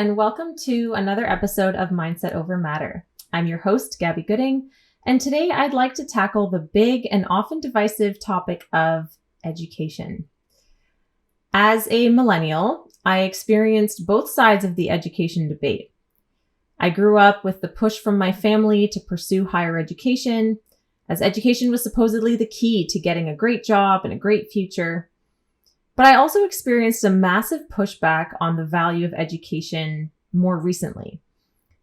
and welcome to another episode of Mindset Over Matter. I'm your host, Gabby Gooding, and today I'd like to tackle the big and often divisive topic of education. As a millennial, I experienced both sides of the education debate. I grew up with the push from my family to pursue higher education, as education was supposedly the key to getting a great job and a great future. But I also experienced a massive pushback on the value of education more recently,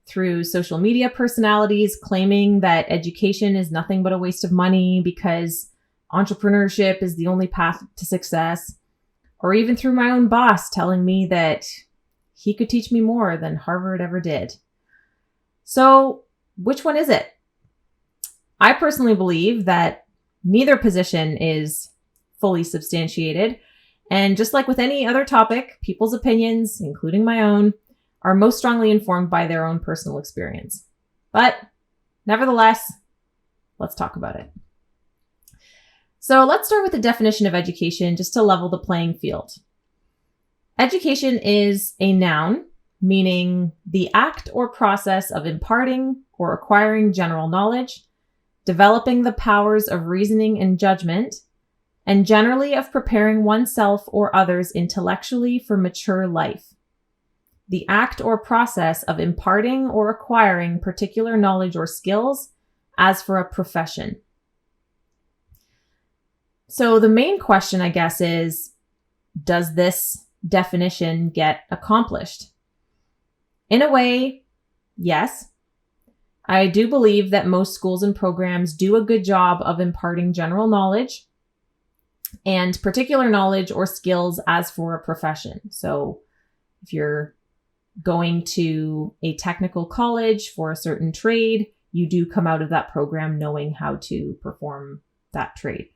through social media personalities claiming that education is nothing but a waste of money because entrepreneurship is the only path to success, or even through my own boss telling me that he could teach me more than Harvard ever did. So, which one is it? I personally believe that neither position is fully substantiated. And just like with any other topic, people's opinions, including my own, are most strongly informed by their own personal experience. But nevertheless, let's talk about it. So let's start with the definition of education just to level the playing field. Education is a noun, meaning the act or process of imparting or acquiring general knowledge, developing the powers of reasoning and judgment, and generally of preparing oneself or others intellectually for mature life. The act or process of imparting or acquiring particular knowledge or skills as for a profession. So the main question, I guess, is, does this definition get accomplished? In a way, yes. I do believe that most schools and programs do a good job of imparting general knowledge and particular knowledge or skills as for a profession. So if you're going to a technical college for a certain trade, you do come out of that program knowing how to perform that trade.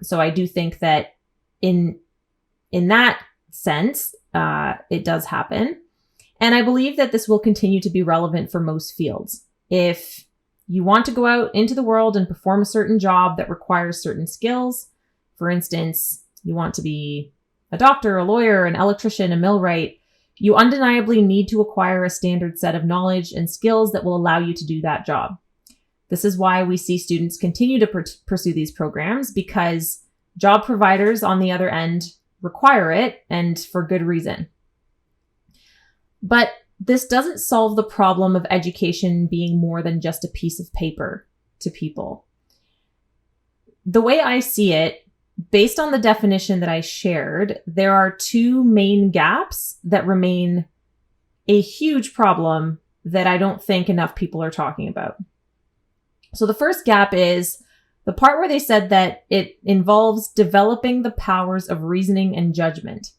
So I do think that in that sense, it does happen. And I believe that this will continue to be relevant for most fields. If you want to go out into the world and perform a certain job that requires certain skills, for instance, you want to be a doctor, a lawyer, an electrician, a millwright, you undeniably need to acquire a standard set of knowledge and skills that will allow you to do that job. This is why we see students continue to pursue these programs, because job providers on the other end require it, and for good reason. But this doesn't solve the problem of education being more than just a piece of paper to people. The way I see it, based on the definition that I shared, there are two main gaps that remain a huge problem that I don't think enough people are talking about. So the first gap is the part where they said that it involves developing the powers of reasoning and judgment.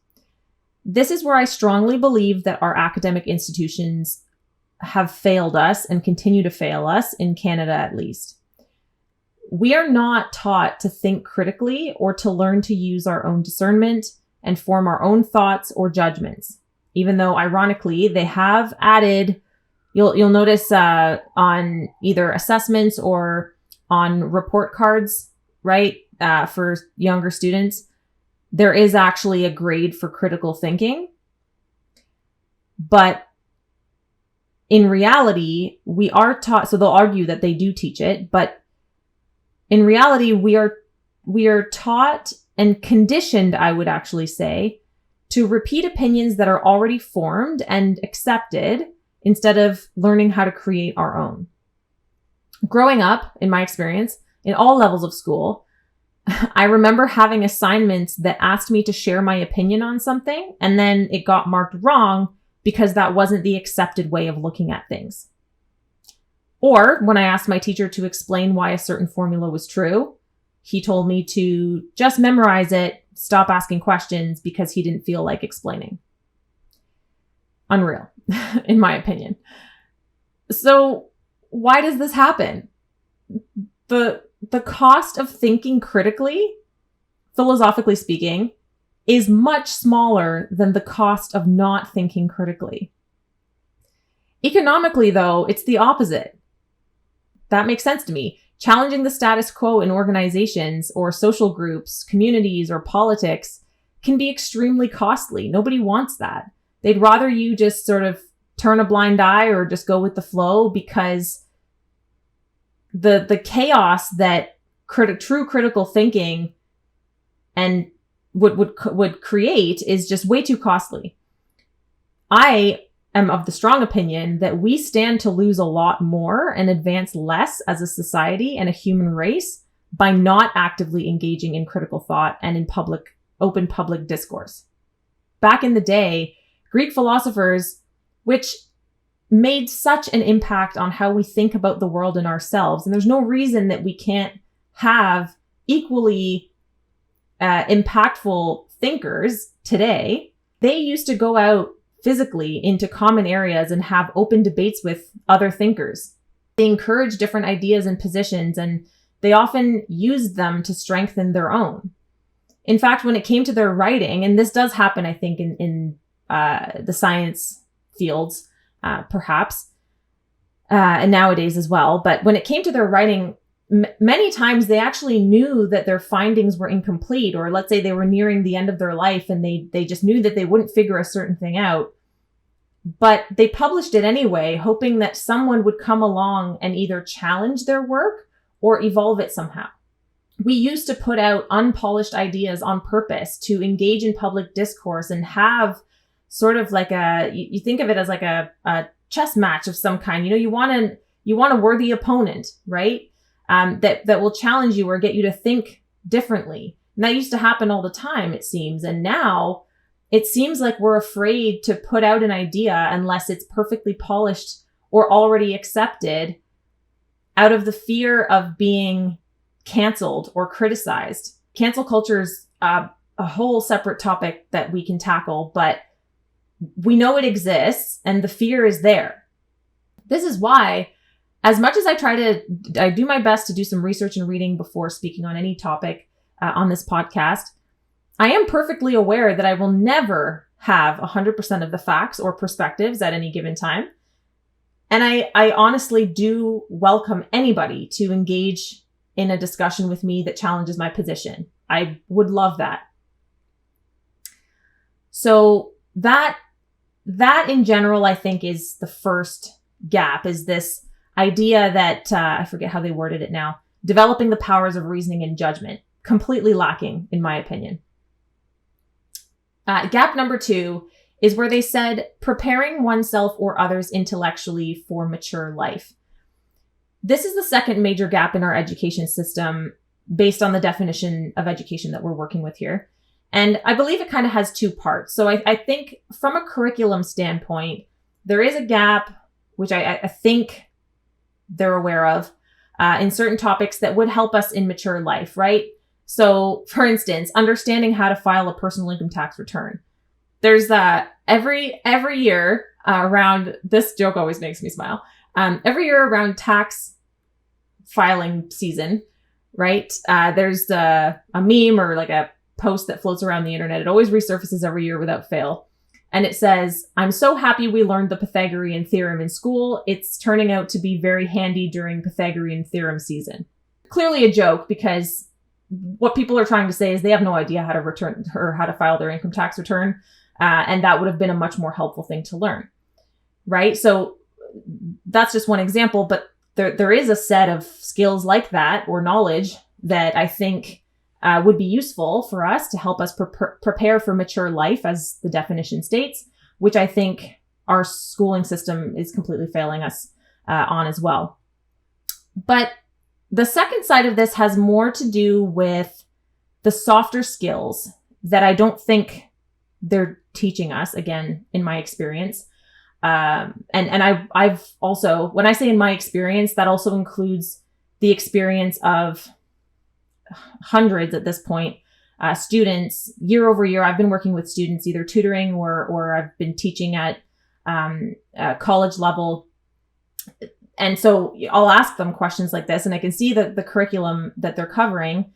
This is where I strongly believe that our academic institutions have failed us and continue to fail us, in Canada at least. We are not taught to think critically or to learn to use our own discernment and form our own thoughts or judgments, even though ironically they have added, you'll notice on either assessments or on report cards, right, for younger students, there is actually a grade for critical thinking. But in reality, we are taught, so they'll argue that they do teach it, but in reality, we are taught and conditioned, I would actually say, to repeat opinions that are already formed and accepted instead of learning how to create our own. Growing up, in my experience, in all levels of school, I remember having assignments that asked me to share my opinion on something, and then it got marked wrong because that wasn't the accepted way of looking at things. Or when I asked my teacher to explain why a certain formula was true, he told me to just memorize it, stop asking questions, because he didn't feel like explaining. Unreal, in my opinion. So why does this happen? The cost of thinking critically, philosophically speaking, is much smaller than the cost of not thinking critically. Economically, though, it's the opposite. That makes sense to me. Challenging the status quo in organizations or social groups, communities, or politics can be extremely costly. Nobody wants that. They'd rather you just sort of turn a blind eye or just go with the flow, because the chaos that true critical thinking and would create is just way too costly. I am of the strong opinion that we stand to lose a lot more and advance less as a society and a human race by not actively engaging in critical thought and in open public discourse. Back in the day, Greek philosophers, which made such an impact on how we think about the world and ourselves, and there's no reason that we can't have equally impactful thinkers today. They used to go out physically into common areas and have open debates with other thinkers. They encouraged different ideas and positions, and they often used them to strengthen their own. In fact, when it came to their writing, and this does happen, I think, in the science fields, perhaps, and nowadays as well, but when it came to their writing, many times they actually knew that their findings were incomplete, or let's say they were nearing the end of their life and they just knew that they wouldn't figure a certain thing out. But they published it anyway, hoping that someone would come along and either challenge their work or evolve it somehow. We used to put out unpolished ideas on purpose to engage in public discourse and have sort of like you think of it as like a chess match of some kind. You want a worthy opponent, right? That will challenge you or get you to think differently. And that used to happen all the time, it seems. And now it seems like we're afraid to put out an idea unless it's perfectly polished or already accepted, out of the fear of being canceled or criticized. Cancel culture is a whole separate topic that we can tackle, but we know it exists and the fear is there. This is why, as much as I do my best to do some research and reading before speaking on any topic on this podcast, I am perfectly aware that I will never have 100% of the facts or perspectives at any given time. And I honestly do welcome anybody to engage in a discussion with me that challenges my position. I would love that. So that in general, I think, is the first gap, is this idea that, I forget how they worded it now, developing the powers of reasoning and judgment. Completely lacking, in my opinion. Gap number 2 is where they said preparing oneself or others intellectually for mature life. This is the second major gap in our education system based on the definition of education that we're working with here. And I believe it kind of has two parts. So I think from a curriculum standpoint, there is a gap, which I think they're aware of, in certain topics that would help us in mature life, right? So for instance, understanding how to file a personal income tax return. There's every year around, this joke always makes me smile. Every year around tax filing season, right? There's a meme or like a post that floats around the internet. It always resurfaces every year without fail. And it says, "I'm so happy we learned the Pythagorean theorem in school. It's turning out to be very handy during Pythagorean theorem season." Clearly a joke, because what people are trying to say is they have no idea how to return or how to file their income tax return. And that would have been a much more helpful thing to learn, right? So that's just one example, but there is a set of skills like that or knowledge that I think would be useful for us to help us prepare for mature life, as the definition states, which I think our schooling system is completely failing us on as well. But the second side of this has more to do with the softer skills that I don't think they're teaching us, again, in my experience. And I've also, when I say in my experience, that also includes the experience of hundreds at this point, students year over year. I've been working with students, either tutoring or I've been teaching at college level. And so I'll ask them questions like this, and I can see the curriculum that they're covering.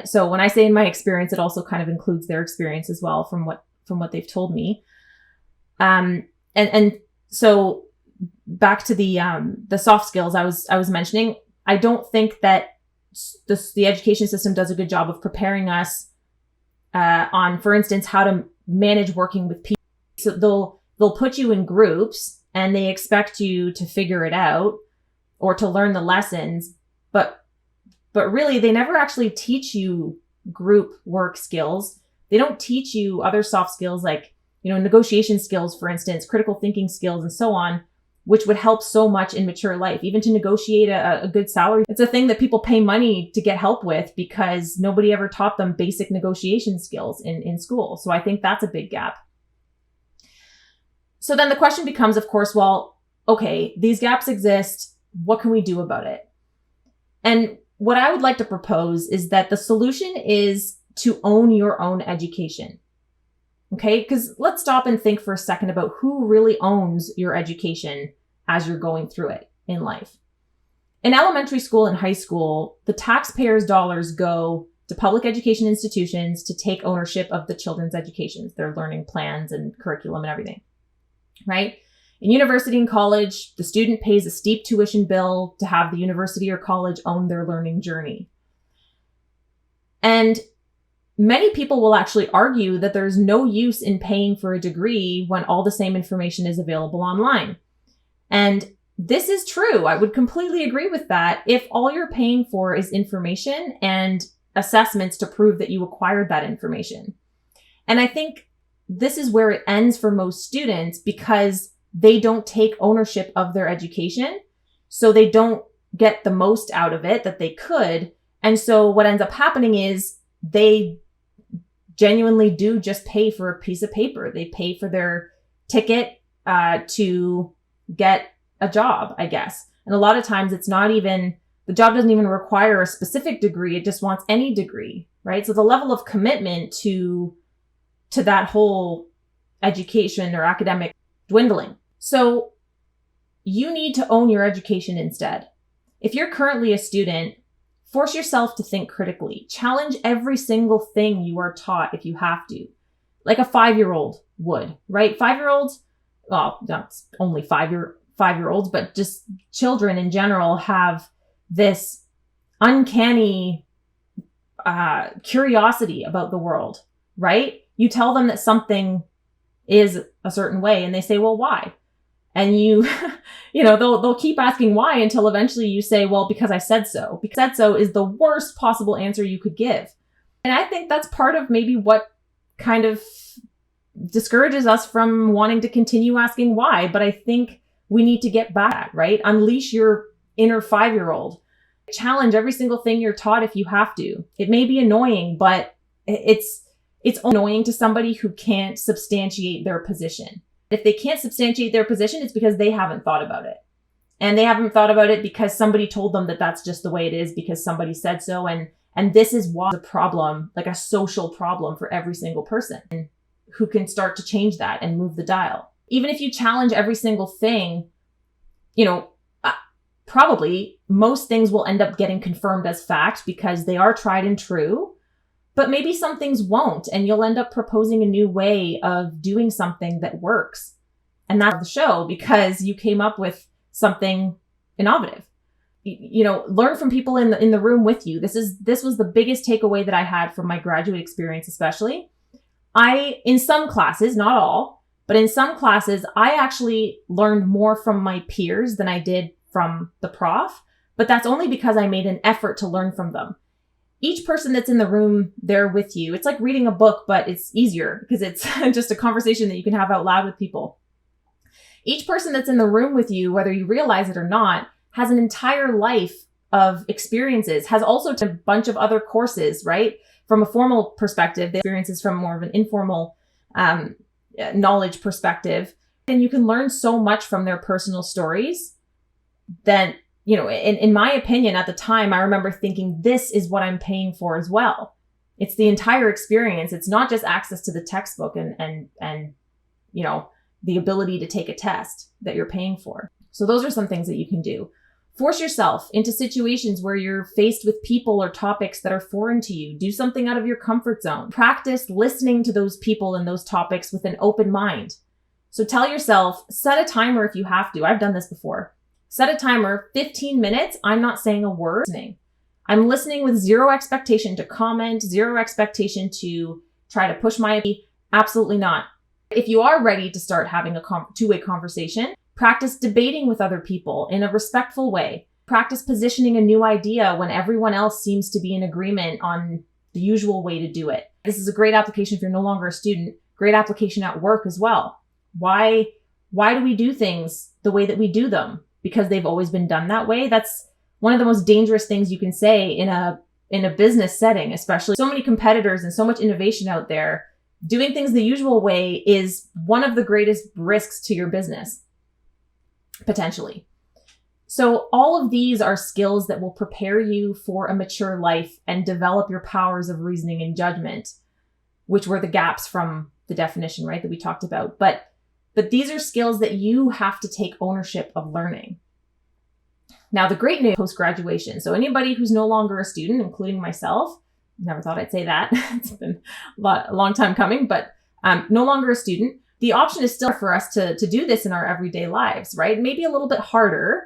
So when I say in my experience, it also kind of includes their experience as well from what they've told me. And so back to the soft skills I was mentioning, I don't think that the education system does a good job of preparing us on, for instance, how to manage working with people. So they'll put you in groups and they expect you to figure it out or to learn the lessons. But really, they never actually teach you group work skills. They don't teach you other soft skills like, negotiation skills, for instance, critical thinking skills, and so on, which would help so much in mature life, even to negotiate a good salary. It's a thing that people pay money to get help with because nobody ever taught them basic negotiation skills in school. So I think that's a big gap. So then the question becomes, of course, well, okay, these gaps exist. What can we do about it? And what I would like to propose is that the solution is to own your own education. Okay, because let's stop and think for a second about who really owns your education as you're going through it in life. In elementary school and high school, the taxpayers' dollars go to public education institutions to take ownership of the children's educations, their learning plans and curriculum and everything, right? In university and college, the student pays a steep tuition bill to have the university or college own their learning journey. And many people will actually argue that there's no use in paying for a degree when all the same information is available online. And this is true. I would completely agree with that if all you're paying for is information and assessments to prove that you acquired that information. And I think this is where it ends for most students because they don't take ownership of their education. So they don't get the most out of it that they could. And so what ends up happening is they genuinely do just pay for a piece of paper. They pay for their ticket to get a job, I guess. And a lot of times it's not even, the job doesn't even require a specific degree. It just wants any degree, right? So the level of commitment to that whole education or academic dwindling. So you need to own your education instead. If you're currently a student, force yourself to think critically. Challenge every single thing you are taught if you have to, like a 5-year-old would, right? 5-year-olds, well, not only 5-year-olds, but just children in general have this uncanny curiosity about the world, right? You tell them that something is a certain way and they say, well, why? And they'll keep asking why until eventually you say, well, because I said so. Because said so is the worst possible answer you could give. And I think that's part of maybe what kind of discourages us from wanting to continue asking why. But I think we need to get back, right? Unleash your inner 5-year-old. Challenge every single thing you're taught if you have to. It may be annoying, but it's annoying to somebody who can't substantiate their position. If they can't substantiate their position, it's because they haven't thought about it. And they haven't thought about it because somebody told them that that's just the way it is because somebody said so. And this is why a problem, like a social problem for every single person who can start to change that and move the dial. Even if you challenge every single thing, probably most things will end up getting confirmed as fact because they are tried and true. But maybe some things won't, and you'll end up proposing a new way of doing something that works. And that's the show because you came up with something innovative. Learn from people in the room with you. This was the biggest takeaway that I had from my graduate experience, especially. In some classes, not all, but in some classes, I actually learned more from my peers than I did from the prof. But that's only because I made an effort to learn from them. Each person that's in the room there with you, it's like reading a book, but it's easier because it's just a conversation that you can have out loud with people. Each person that's in the room with you, whether you realize it or not, has an entire life of experiences, has also a bunch of other courses, right? From a formal perspective, the experiences from more of an informal knowledge perspective. And you can learn so much from their personal stories that in my opinion, at the time, I remember thinking, this is what I'm paying for as well. It's the entire experience. It's not just access to the textbook and the ability to take a test that you're paying for. So those are some things that you can do. Force yourself into situations where you're faced with people or topics that are foreign to you. Do something out of your comfort zone. Practice listening to those people and those topics with an open mind. So tell yourself, set a timer if you have to. I've done this before. Set a timer, 15 minutes. I'm not saying a word. I'm listening with zero expectation to comment, zero expectation to try to push my opinion. Absolutely not. If you are ready to start having a two-way conversation, practice debating with other people in a respectful way. Practice positioning a new idea when everyone else seems to be in agreement on the usual way to do it. This is a great application if you're no longer a student, great application at work as well. Why do we do things the way that we do them? Because they've always been done that way? That's one of the most dangerous things you can say in a business setting, especially. So many competitors and so much innovation out there. Doing things the usual way is one of the greatest risks to your business, potentially. So all of these are skills that will prepare you for a mature life and develop your powers of reasoning and judgment, which were the gaps from the definition, right, that we talked about. But these are skills that you have to take ownership of learning. Now, the great news post-graduation. So anybody who's no longer a student, including myself, never thought I'd say that. It's been a long time coming, but no longer a student. The option is still for us to do this in our everyday lives, right? Maybe a little bit harder.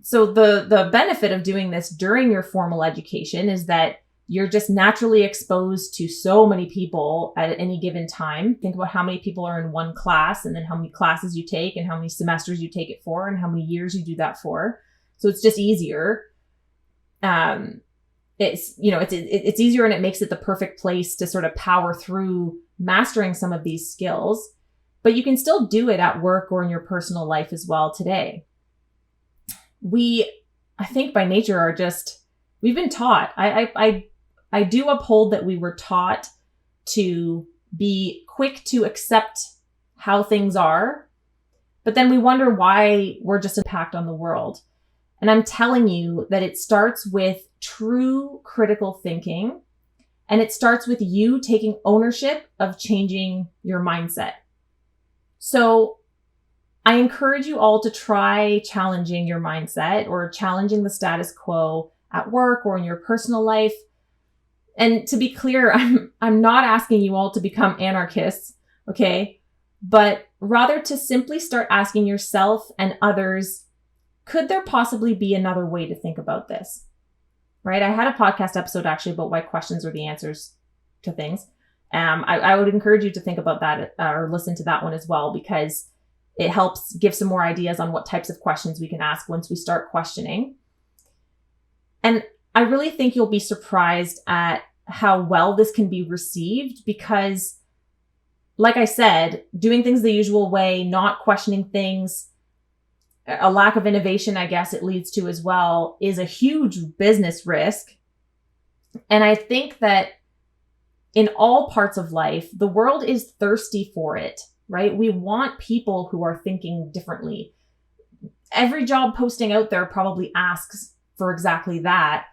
So the benefit of doing this during your formal education is that you're just naturally exposed to so many people at any given time. Think about how many people are in one class, and then how many classes you take, and how many semesters you take it for, and how many years you do that for. So it's just easier. It's easier, and it makes it the perfect place to sort of power through mastering some of these skills. But you can still do it at work or in your personal life as well today. I think by nature we've been taught. I do uphold that we were taught to be quick to accept how things are, but then we wonder why we're just an impact on the world. And I'm telling you that it starts with true critical thinking, and it starts with you taking ownership of changing your mindset. So I encourage you all to try challenging your mindset or challenging the status quo at work or in your personal life. And to be clear, I'm not asking you all to become anarchists, okay? But rather to simply start asking yourself and others, could there possibly be another way to think about this? Right? I had a podcast episode actually about why questions are the answers to things. I would encourage you to think about that or listen to that one as well, because it helps give some more ideas on what types of questions we can ask once we start questioning. And I really think you'll be surprised at how well this can be received, because, like I said, doing things the usual way, not questioning things, a lack of innovation, I guess it leads to as well, is a huge business risk. And I think that in all parts of life, the world is thirsty for it, right? We want people who are thinking differently. Every job posting out there probably asks for exactly that.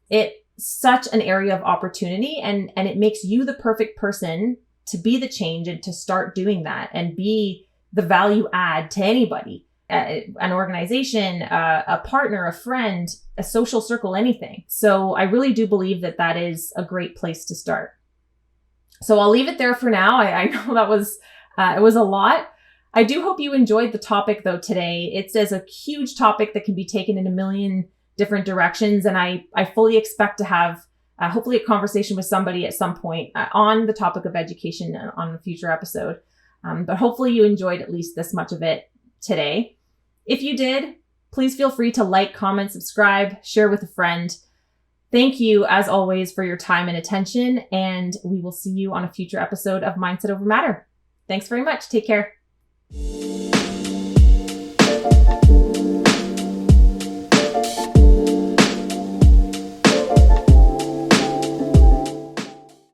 It's such an area of opportunity, and it makes you the perfect person to be the change and to start doing that and be the value add to anybody, an organization, a partner, a friend, a social circle, anything. So I really do believe that that is a great place to start. So I'll leave it there for now. I know that was, it was a lot. I do hope you enjoyed the topic though today. It's a huge topic that can be taken in a million different directions. And I fully expect to have hopefully a conversation with somebody at some point on the topic of education on a future episode. But hopefully you enjoyed at least this much of it today. If you did, please feel free to like, comment, subscribe, share with a friend. Thank you, as always, for your time and attention, and we will see you on a future episode of Mindset Over Matter. Thanks very much. Take care.